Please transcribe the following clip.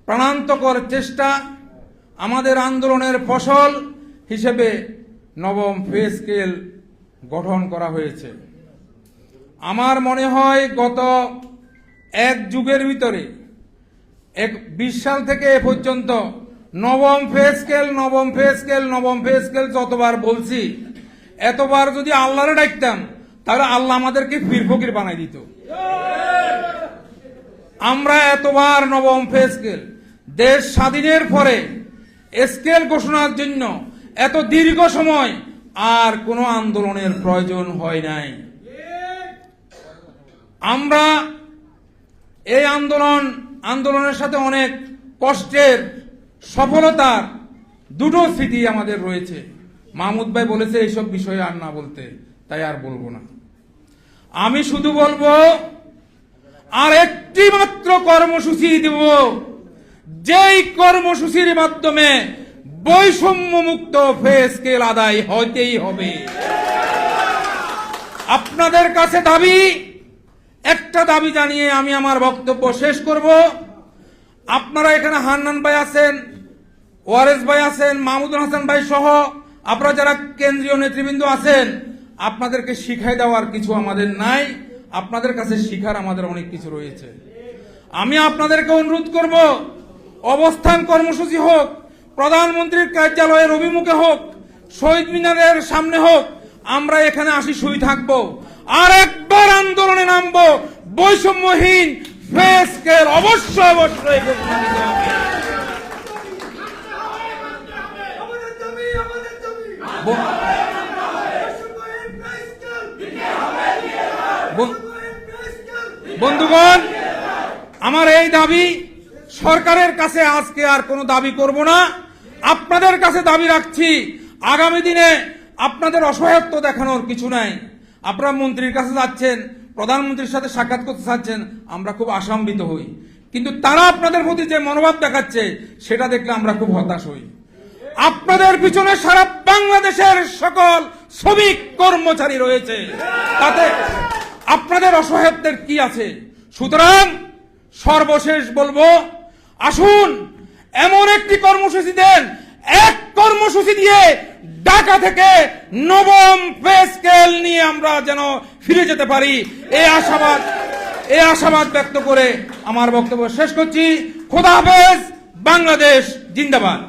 প্রাণান্তকর চেষ্টা আমাদের আন্দোলনের ফসল হিসেবে নবম পে স্কেল গঠন করা হয়েছে। আমার মনে হয় গত এক যুগের ভিতরে 20 সাল থেকে এ পর্যন্ত নবম পে স্কেল যতবার বলছি, এতবার যদি আল্লাহরে ডাকতাম তাহলে আল্লাহ আমাদেরকে পীর ফকির বানাই দিত। আমরা এতবার নবম পে স্কেল, দেশ স্বাধীনের পরে স্কেল ঘোষণার জন্য এত দীর্ঘ সময় আর কোনো আন্দোলনের প্রয়োজন হয় নাই। আমরা এই আন্দোলনের সাথে অনেক কষ্টের, সফলতার দুটো স্মৃতি আমাদের রয়েছে। মাহমুদ ভাই বলেছে এইসব বিষয়ে আর না বলতে, তাই আর বলবো না। আমি শুধু বলবো আর একটি মাত্র কর্মসূচি দেব, যেই কর্মসূচির মাধ্যমে বৈষম্য মুক্ত পে স্কেল আদায় হইতেই হবে। আপনাদের কাছে দাবি, একটা দাবি জানিয়ে আমি আমার বক্তব্য শেষ করব। আপনারা এখানে হান্নান ভাই আছেন, ওয়ারেস ভাই আছেন, মাহমুদুল হাসান ভাই সহ আপনারা যারা কেন্দ্রীয় নেতৃবৃন্দ আছেন, আপনাদেরকে শিখাই দেওয়ার কিছু আমাদের নাই। আপনাদের কাছে শিখার আমাদের অনেক কিছু রয়েছে। আমি আপনাদেরকে অনুরোধ করব, অবস্থান কর্মসূচি হোক, প্রধানমন্ত্রীর কার্যালয়ের অভিমুখে হোক, শহীদ মিনারের সামনে হোক, আমরা এখানে শুই থাকবো। আর একবার আন্দোলনে নামবো, বৈষম্যহীন পে স্কেল অবশ্যই ঘোষণা দিতে হবে। বন্ধুগণ, আমার এই দাবি সরকারের কাছে আজকে আর কোনো দাবি করব না, আপনাদের কাছে দাবি রাখছি। আগামী দিনে আপনাদের অসহায়ত্ব দেখানোর কিছু নাই। আপনারা মন্ত্রীর কাছে যাচ্ছেন, প্রধানমন্ত্রীর সাথে সাক্ষাৎ করতে চাচ্ছেন, আমরা খুব আশান্বিত হই, কিন্তু তারা আপনাদের প্রতি যে মনোভাব দেখাচ্ছে সেটা দেখলে আমরা খুব হতাশ হই। আপনাদের পিছনে সারা বাংলাদেশের সকল শ্রমিক কর্মচারী রয়েছে, তাতে আপনাদের অসহায়ত্বের কি আছে? সুতরাং সর্বশেষ বলবো, আসুন এমন একটি কর্মসূচি দেন, এক কর্মসূচি দিয়ে ঢাকা থেকে নবম পে স্কেল নিয়ে আমরা যেন ফিরে যেতে পারি, এই আশাবাদ ব্যক্ত করে আমার বক্তব্য শেষ করছি। খোদা হাফেজ। বাংলাদেশ জিন্দাবাদ।